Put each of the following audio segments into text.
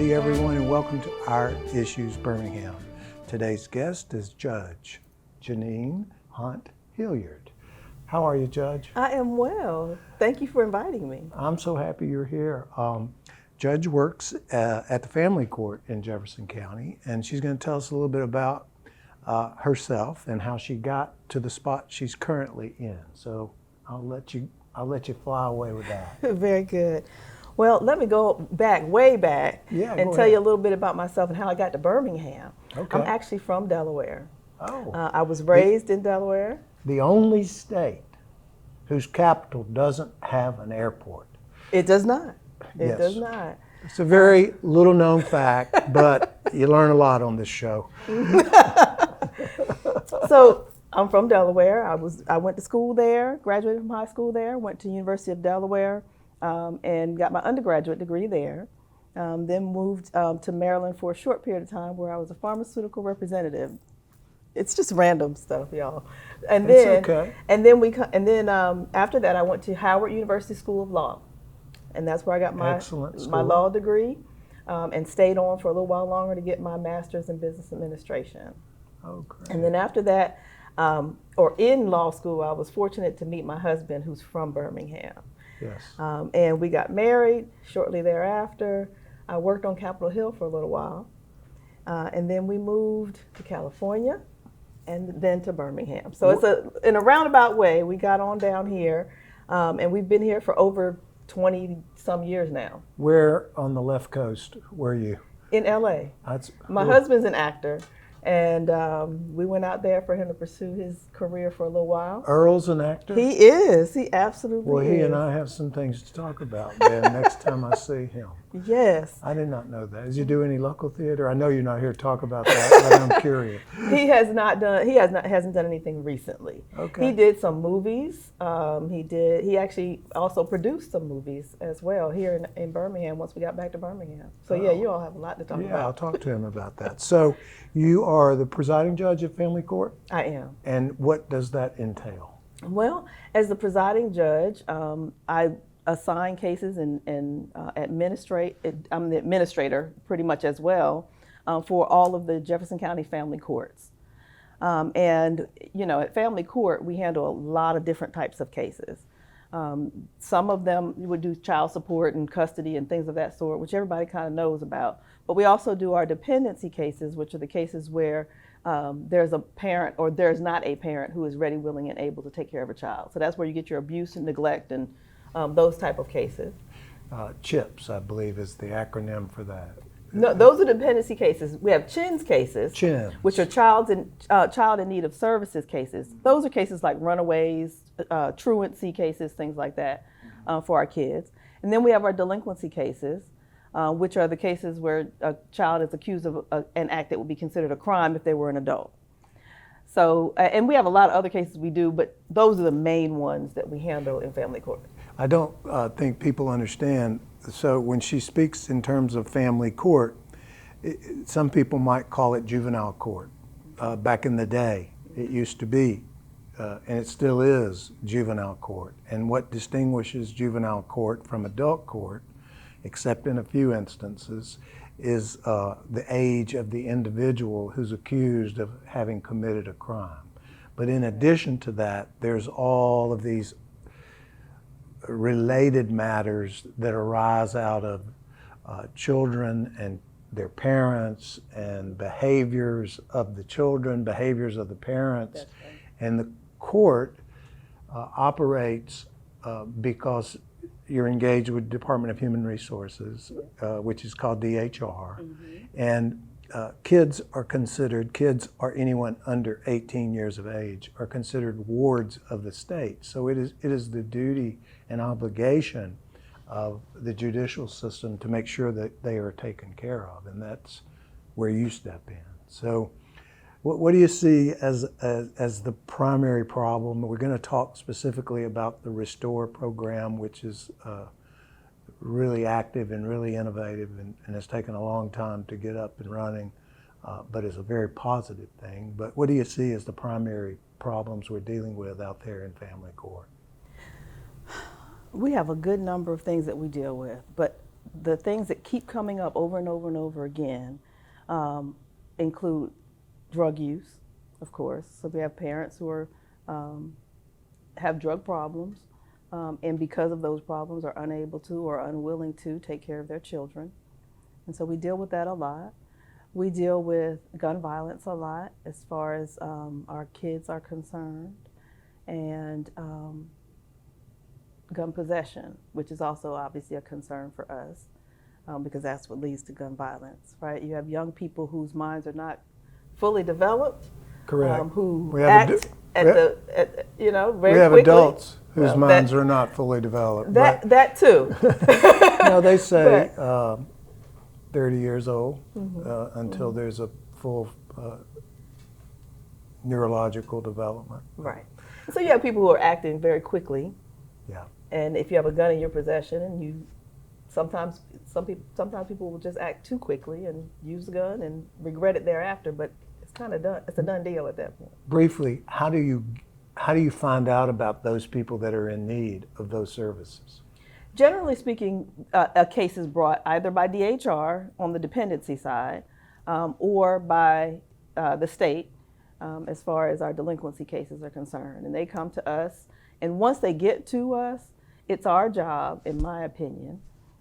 Monday, everyone, and welcome to Our Issues Birmingham. Today's guest is Judge Janine Hunt-Hilliard. How are you, Judge? I am well. Thank you for inviting me. I'm so happy you're here. Judge works at the family court in Jefferson County, and she's going to tell us a little bit about herself and how she got to the spot she's currently in. So I'll let you fly away with that. Very good. Well, let me go back, way back, and tell you a little bit about myself and how I got to Birmingham. Okay. I'm actually from Delaware. Oh. I was raised in Delaware. The only state whose capital doesn't have an airport. It does not. It Yes. does not. It's a very little known fact, but you learn a lot on this show. So I'm from Delaware. I went to school there, graduated from high school there, went to University of Delaware, and got my undergraduate degree there. Then moved to Maryland for a short period of time where I was a pharmaceutical representative. It's just random stuff, y'all. And then, okay. and then after that, I went to Howard University School of Law, and that's where I got my law degree, and stayed on for a little while longer to get my master's in business administration. Oh, great. And then after that, or in law school, I was fortunate to meet my husband, who's from Birmingham. Yes. And we got married shortly thereafter. I worked on Capitol Hill for a little while. And then we moved to California and then to Birmingham. So it's in a roundabout way, we got on down here. And we've been here for over 20 some years now. Where on the left coast were you? In LA. My husband's an actor. And we went out there for him to pursue his career for a little while. Earl's an actor? He is. He absolutely is. Well, he and I have some things to talk about then next time I see him. Yes. I did not know that. Does he do any local theater? I know you're not here to talk about that, but I'm curious. He hasn't done anything recently. Okay. He did some movies. He actually also produced some movies as well here in Birmingham once we got back to Birmingham. So yeah, you all have a lot to talk about. Yeah, I'll talk to him about that. So you are the presiding judge of family court? I am. And what does that entail? Well, as the presiding judge, I assign cases and administrate. I'm the administrator pretty much as well for all of the Jefferson County family courts. And you know, at family court, we handle a lot of different types of cases. Some of them would do child support and custody and things of that sort, which everybody kind of knows about. But we also do our dependency cases, which are the cases where there's a parent or there's not a parent who is ready, willing, and able to take care of a child. So that's where you get your abuse and neglect and those type of cases. CHIPS, I believe, is the acronym for that. No, those are dependency cases. We have CHINS cases, which are child in need of services cases. Those are cases like runaways, truancy cases, things like that for our kids. And then we have our delinquency cases, which are the cases where a child is accused of an act that would be considered a crime if they were an adult. So, and we have a lot of other cases we do, but those are the main ones that we handle in family court. I don't think people understand. So when she speaks in terms of family court, some people might call it juvenile court. Back in the day, it used to be, and it still is, juvenile court. And what distinguishes juvenile court from adult court, except in a few instances, is the age of the individual who's accused of having committed a crime. But in addition to that, there's all of these related matters that arise out of children and their parents and behaviors of the children, behaviors of the parents. That's right. And the court operates because you're engaged with Department of Human Resources, which is called DHR, and kids or anyone under 18 years of age are considered wards of the state. So it is the duty and obligation of the judicial system to make sure that they are taken care of, and that's where you step in. So what do you see as the primary problem? We're going to talk specifically about the Restore program, which is really active and really innovative and has taken a long time to get up and running, but is a very positive thing. But what do you see as the primary problems we're dealing with out there in family court? We have a good number of things that we deal with, but the things that keep coming up over and over and over again include drug use, of course. So we have parents who are have drug problems, and because of those problems are unable to or unwilling to take care of their children. And so we deal with that a lot. We deal with gun violence a lot as far as our kids are concerned, and gun possession, which is also obviously a concern for us, because that's what leads to gun violence, right? You have young people whose minds are not fully developed, Correct. who We have act very we have quickly. adults whose Well, minds are not fully developed. That too. They say 30 years old until there's a full neurological development. Right. So you have people who are acting very quickly. Yeah. And if you have a gun in your possession, and sometimes people will just act too quickly and use the gun and regret it thereafter. But it's kind of done. It's a done deal at that point. Briefly, how do you find out about those people that are in need of those services? Generally speaking, a case is brought either by DHR on the dependency side, or by the state as far as our delinquency cases are concerned. And they come to us, and once they get to us, it's our job, in my opinion,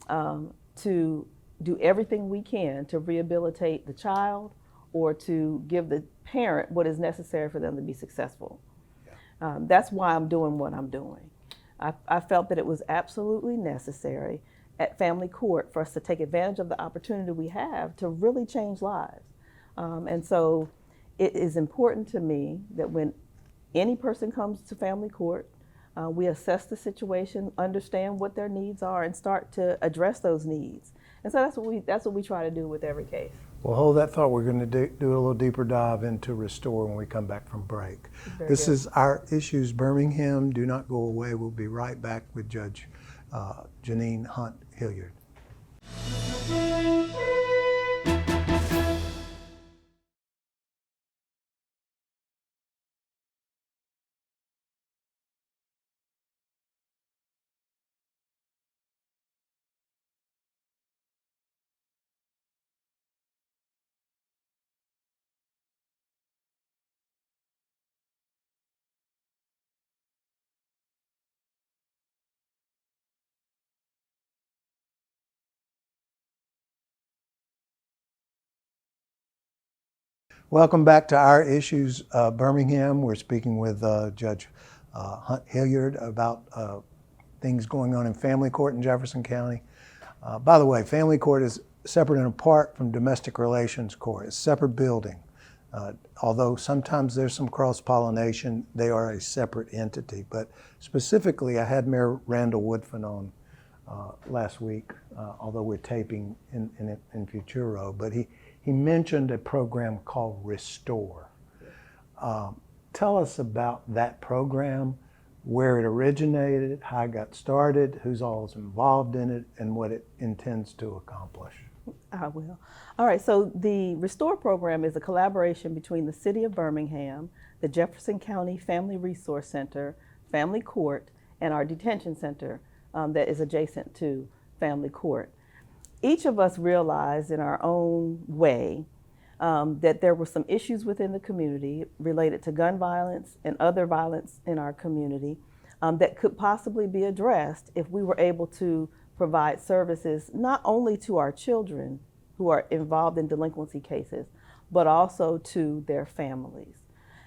to do everything we can to rehabilitate the child or to give the parent what is necessary for them to be successful. Yeah. That's why I'm doing what I'm doing. I felt that it was absolutely necessary at family court for us to take advantage of the opportunity we have to really change lives. And so it is important to me that when any person comes to family court, we assess the situation, understand what their needs are, and start to address those needs. And so that's what we try to do with every case. Well, hold that thought. We're going to do a little deeper dive into Restore when we come back from break. This is Our Issues Birmingham. Do not go away. We'll be right back with Judge Janine Hunt-Hilliard. Welcome back to Our Issues Birmingham. We're speaking with Judge Hunt-Hilliard about things going on in family court in Jefferson County. By the way, family court is separate and apart from domestic relations court. It's a separate building. Although sometimes there's some cross-pollination, they are a separate entity. But specifically, I had Mayor Randall Woodfin on last week, although we're taping in Futuro, but he mentioned a program called Restore. Tell us about that program, where it originated, how it got started, who's all involved in it, and what it intends to accomplish. I will. All right, so the Restore program is a collaboration between the City of Birmingham, the Jefferson County Family Resource Center, Family Court, and our detention center that is adjacent to Family Court. Each of us realized in our own way that there were some issues within the community related to gun violence and other violence in our community that could possibly be addressed if we were able to provide services not only to our children who are involved in delinquency cases, but also to their families.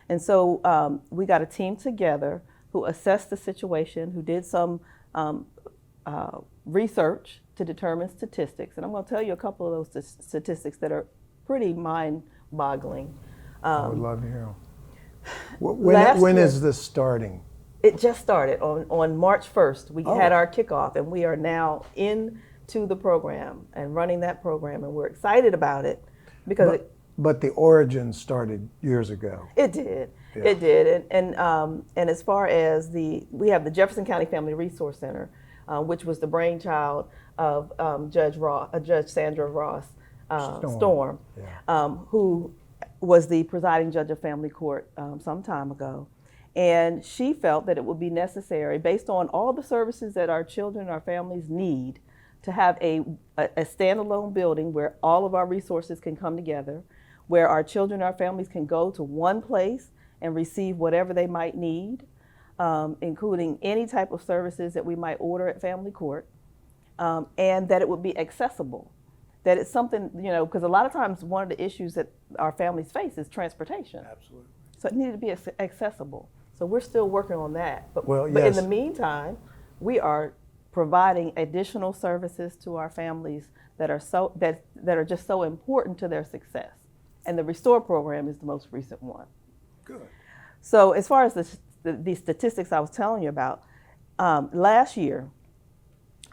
And so we got a team together who assessed the situation, who did some research to determine statistics. And I'm going to tell you a couple of those statistics that are pretty mind-boggling. I would love to hear them. When is this starting? It just started on March 1st. We had our kickoff, and we are now into the program and running that program, and we're excited about it because But the origin started years ago. It did. Yeah. It did. And as far as we have the Jefferson County Family Resource Center, which was the brainchild of Judge Sandra Ross Storm, who was the presiding judge of family court some time ago. And she felt that it would be necessary, based on all the services that our children, our families need, to have a standalone building where all of our resources can come together, where our children, our families can go to one place and receive whatever they might need, including any type of services that we might order at family court, and that it would be accessible. That it's something, because a lot of times one of the issues that our families face is transportation. Absolutely. So it needed to be accessible. So we're still working on that. But Yes. in the meantime, we are providing additional services to our families that are just so important to their success. And the Restore program is the most recent one. Good. So as far as the statistics I was telling you about, last year,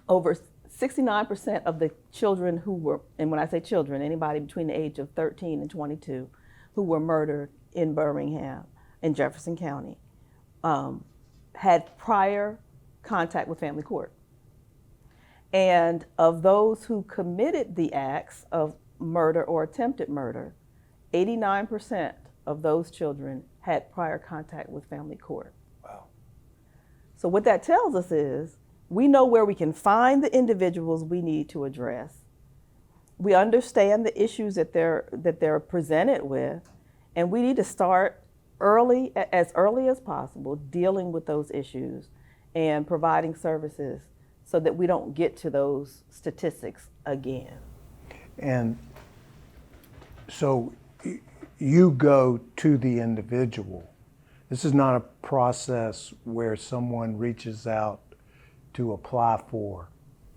over 69% of the children who were, and when I say children, anybody between the age of 13 and 22, who were murdered in Birmingham, in Jefferson County, had prior contact with family court. And of those who committed the acts of murder or attempted murder, 89% of those children had prior contact with family court. Wow. So what that tells us is, we know where we can find the individuals we need to address. We understand the issues that they're presented with, and we need to start as early as possible, dealing with those issues and providing services so that we don't get to those statistics again. And so you go to the individual. This is not a process where someone reaches out to apply for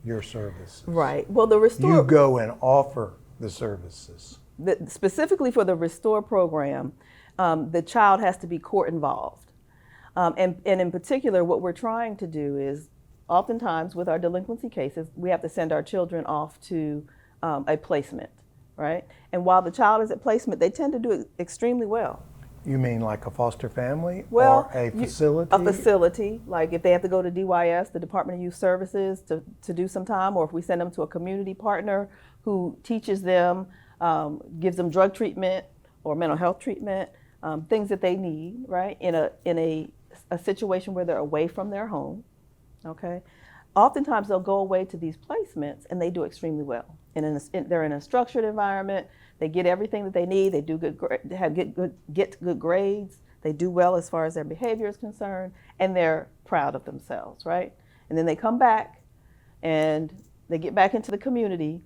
your services. Right. Well, the Restore... You go and offer the services. Specifically for the Restore program, the child has to be court involved. And in particular, what we're trying to do is, oftentimes with our delinquency cases, we have to send our children off to a placement, right? And while the child is at placement, they tend to do extremely well. You mean like a foster family Well, or a facility? A facility, like if they have to go to DYS, the Department of Youth Services, to do some time, or if we send them to a community partner who teaches them, gives them drug treatment or mental health treatment, things that they need, right, in a situation where they're away from their home, okay? Oftentimes they'll go away to these placements and they do extremely well. They're in a structured environment. They get everything that they need. They do get good grades. They do well as far as their behavior is concerned, and they're proud of themselves, right? And then they come back, and they get back into the community,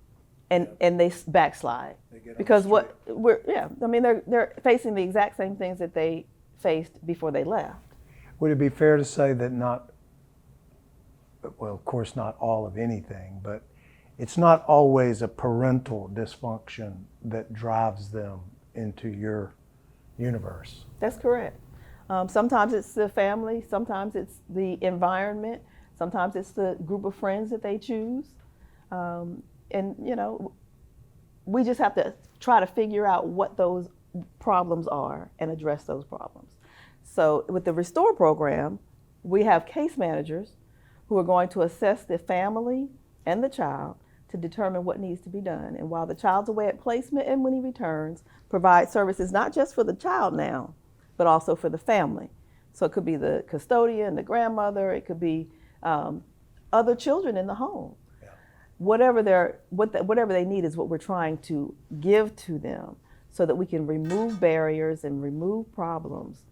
and they backslide because they're facing the exact same things that they faced before they left. Would it be fair to say that well, of course not all of anything, but it's not always a parental dysfunction that drives them into your universe? That's correct. Sometimes it's the family, sometimes it's the environment, sometimes it's the group of friends that they choose. And we just have to try to figure out what those problems are and address those problems. So with the Restore program, we have case managers who are going to assess the family and the child to determine what needs to be done. And while the child's away at placement and when he returns, provide services not just for the child now, but also for the family. So it could be the custodian, the grandmother, it could be other children in the home. Yeah. Whatever they need is what we're trying to give to them so that we can remove barriers and remove problems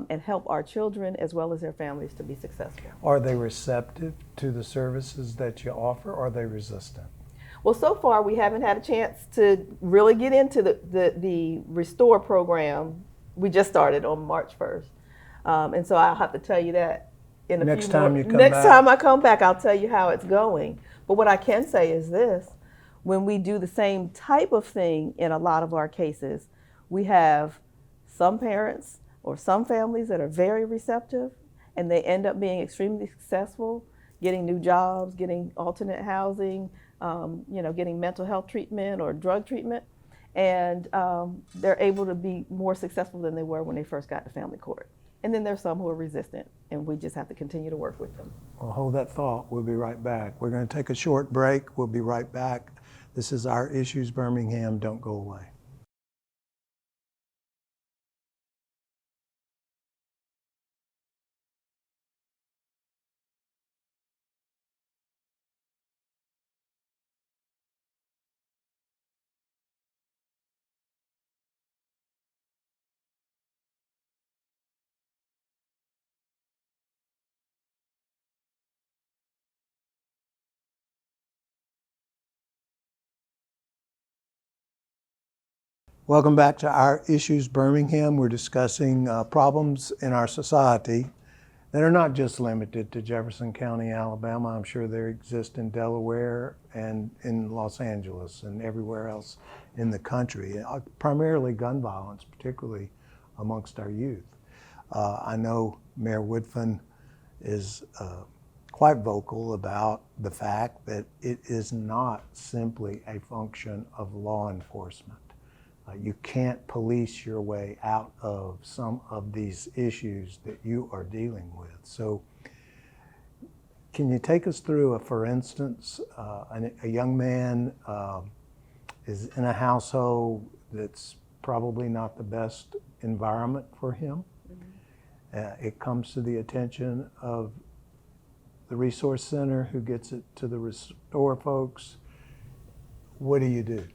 and help our children as well as their families to be successful. Are they receptive to the services that you offer, or are they resistant? Well, so far we haven't had a chance to really get into the Restore program. We just started on March 1st. And so I'll have to tell you that in a next few time more. you come Next back. time I come back, I'll tell you how it's going. But what I can say is this: when we do the same type of thing in a lot of our cases, we have some parents or some families that are very receptive, and they end up being extremely successful, getting new jobs, getting alternate housing, getting mental health treatment or drug treatment, and they're able to be more successful than they were when they first got to family court. And then there's some who are resistant, and we just have to continue to work with them. Well, hold that thought. We'll be right back. We're going to take a short break. We'll be right back. This is Our Issues Birmingham. Don't go away. Welcome back to Our Issues Birmingham. We're discussing problems in our society that are not just limited to Jefferson County, Alabama. I'm sure they exist in Delaware and in Los Angeles and everywhere else in the country. Primarily gun violence, particularly amongst our youth. I know Mayor Woodfin is quite vocal about the fact that it is not simply a function of law enforcement. You can't police your way out of some of these issues that you are dealing with. So can you take us through, for instance, a young man is in a household that's probably not the best environment for him. It comes to the attention of the resource center who gets it to the restore folks. What do you do?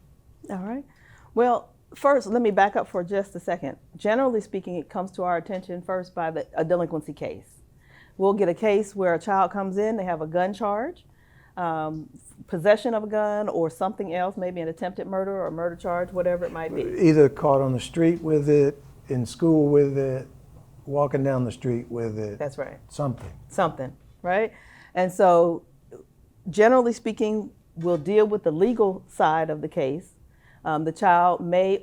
All right. Well, first, let me back up for just a second. Generally speaking, it comes to our attention first by a delinquency case. We'll get a case where a child comes in, they have a gun charge, possession of a gun or something else, maybe an attempted murder or a murder charge, whatever it might be. Either caught on the street with it, in school with it, walking down the street with it. That's right. Something, right? And so, generally speaking, we'll deal with the legal side of the case. The child may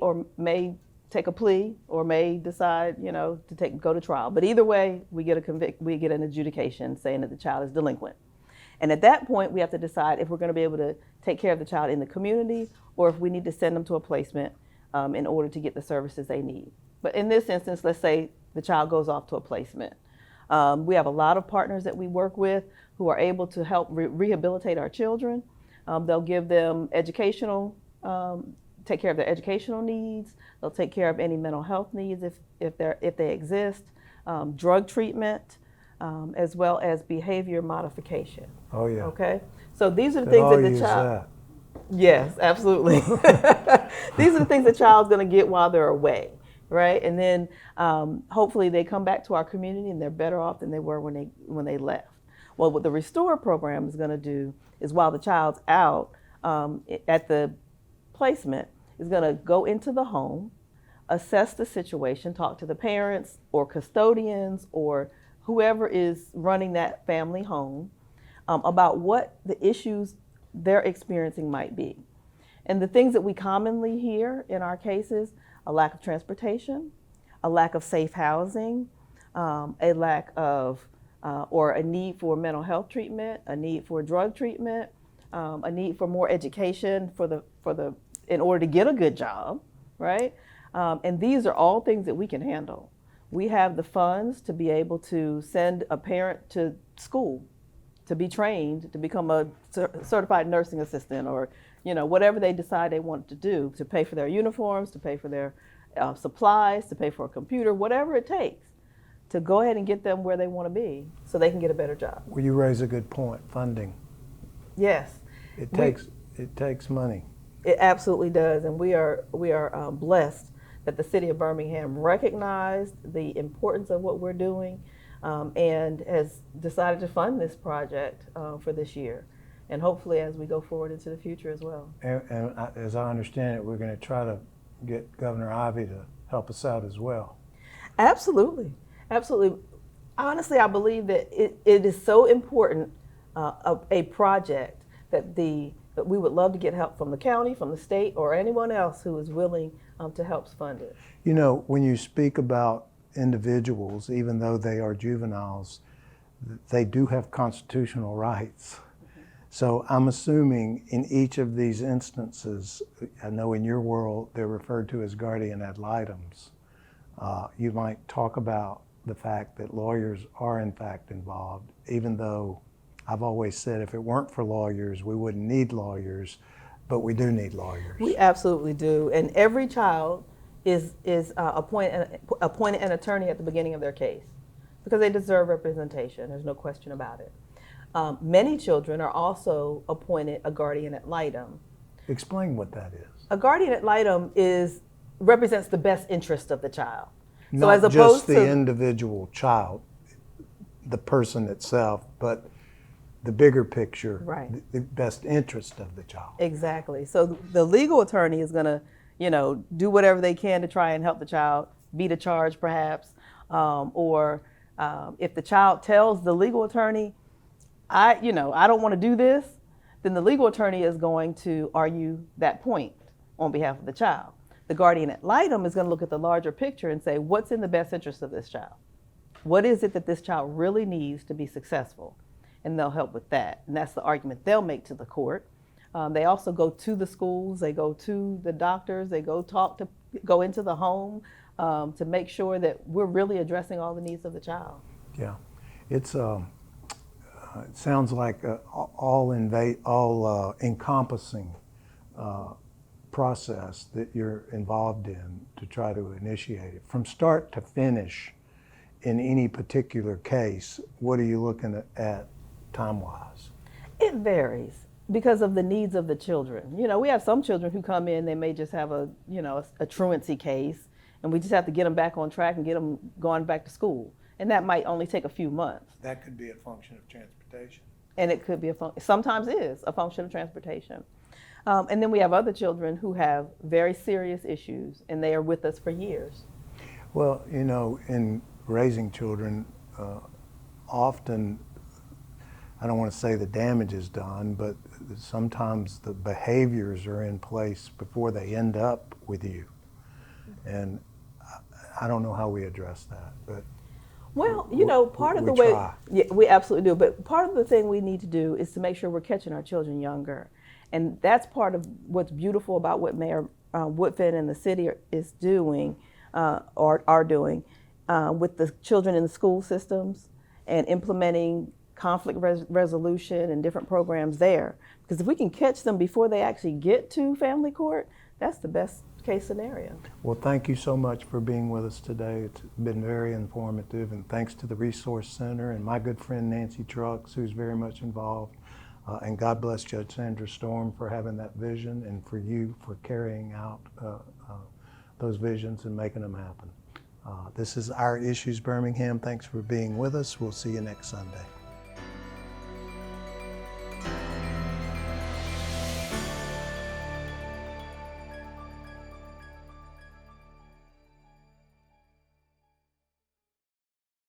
take a plea or may decide, to go to trial. But either way, we get an adjudication saying that the child is delinquent. And at that point, we have to decide if we're going to be able to take care of the child in the community or if we need to send them to a placement in order to get the services they need. But in this instance, let's say the child goes off to a placement. We have a lot of partners that we work with who are able to help rehabilitate our children. They'll give them take care of their educational needs. They'll take care of any mental health needs if they exist, drug treatment, as well as behavior modification. Oh yeah. Okay. So these are the things that the child. Yes, absolutely. These are the things the child's going to get while they're away, right? And then hopefully they come back to our community and they're better off than they were when they left. Well, what the Restore program is going to do is while the child's out at the placement, is going to go into the home, assess the situation, talk to the parents or custodians or whoever is running that family home about what the issues they're experiencing might be. And the things that we commonly hear in our cases, a lack of transportation, a lack of safe housing, a lack of or a need for mental health treatment, a need for drug treatment, a need for more education in order to get a good job, right? And these are all things that we can handle. We have the funds to be able to send a parent to school, to be trained, to become a certified nursing assistant or, whatever they decide they want to do, to pay for their uniforms, to pay for their supplies, to pay for a computer, whatever it takes to go ahead and get them where they want to be so they can get a better job. Well, you raise a good point, funding. Yes. It takes money. It absolutely does, and we are blessed that the city of Birmingham recognized the importance of what we're doing and has decided to fund this project for this year, and hopefully as we go forward into the future as well. And as I understand it, we're going to try to get Governor Ivey to help us out as well. Absolutely. Honestly, I believe that it is so important, a project that we would love to get help from the county, from the state, or anyone else who is willing to help fund it. When you speak about individuals, even though they are juveniles, they do have constitutional rights. Mm-hmm. So I'm assuming in each of these instances, I know in your world they're referred to as guardian ad litems. You might talk about the fact that lawyers are in fact involved, even though I've always said if it weren't for lawyers, we wouldn't need lawyers, but we do need lawyers. We absolutely do, and every child is appointed an attorney at the beginning of their case because they deserve representation. There's no question about it. Many children are also appointed a guardian ad litem. Explain what that is. A guardian ad litem represents the best interest of the child. Not so as opposed just the to individual child, the person itself, but the bigger picture, right. the best interest of the child. Exactly. So the legal attorney is going to, do whatever they can to try and help the child, beat a charge perhaps, or if the child tells the legal attorney, I don't want to do this, then the legal attorney is going to argue that point on behalf of the child. The guardian ad litem is going to look at the larger picture and say, what's in the best interest of this child? What is it that this child really needs to be successful? And they'll help with that. And that's the argument they'll make to the court. They also go to the schools, they go to the doctors, they go into the home to make sure that we're really addressing all the needs of the child. Yeah, it sounds like all encompassing process that you're involved in to try to initiate it. From start to finish in any particular case, what are you looking at time-wise? It varies because of the needs of the children. We have some children who come in, they may just have a truancy case, and we just have to get them back on track and get them going back to school. And that might only take a few months. That could be a function of transportation. And it could be sometimes is a function of transportation. And then we have other children who have very serious issues, and they are with us for years. Well, in raising children, often, I don't want to say the damage is done, but sometimes the behaviors are in place before they end up with you. And I don't know how we address that, but well, part of the we way, try. Yeah, we absolutely do. But part of the thing we need to do is to make sure we're catching our children younger. And that's part of what's beautiful about what Mayor Woodfin and the city is doing, or are doing, with the children in the school systems and implementing conflict resolution and different programs there. Because if we can catch them before they actually get to family court, that's the best case scenario. Well, thank you so much for being with us today. It's been very informative, and thanks to the Resource Center and my good friend Nancy Trucks, who's very much involved. And God bless Judge Sandra Storm for having that vision, and for you for carrying out those visions and making them happen. This is Our Issues Birmingham. Thanks for being with us. We'll see you next Sunday.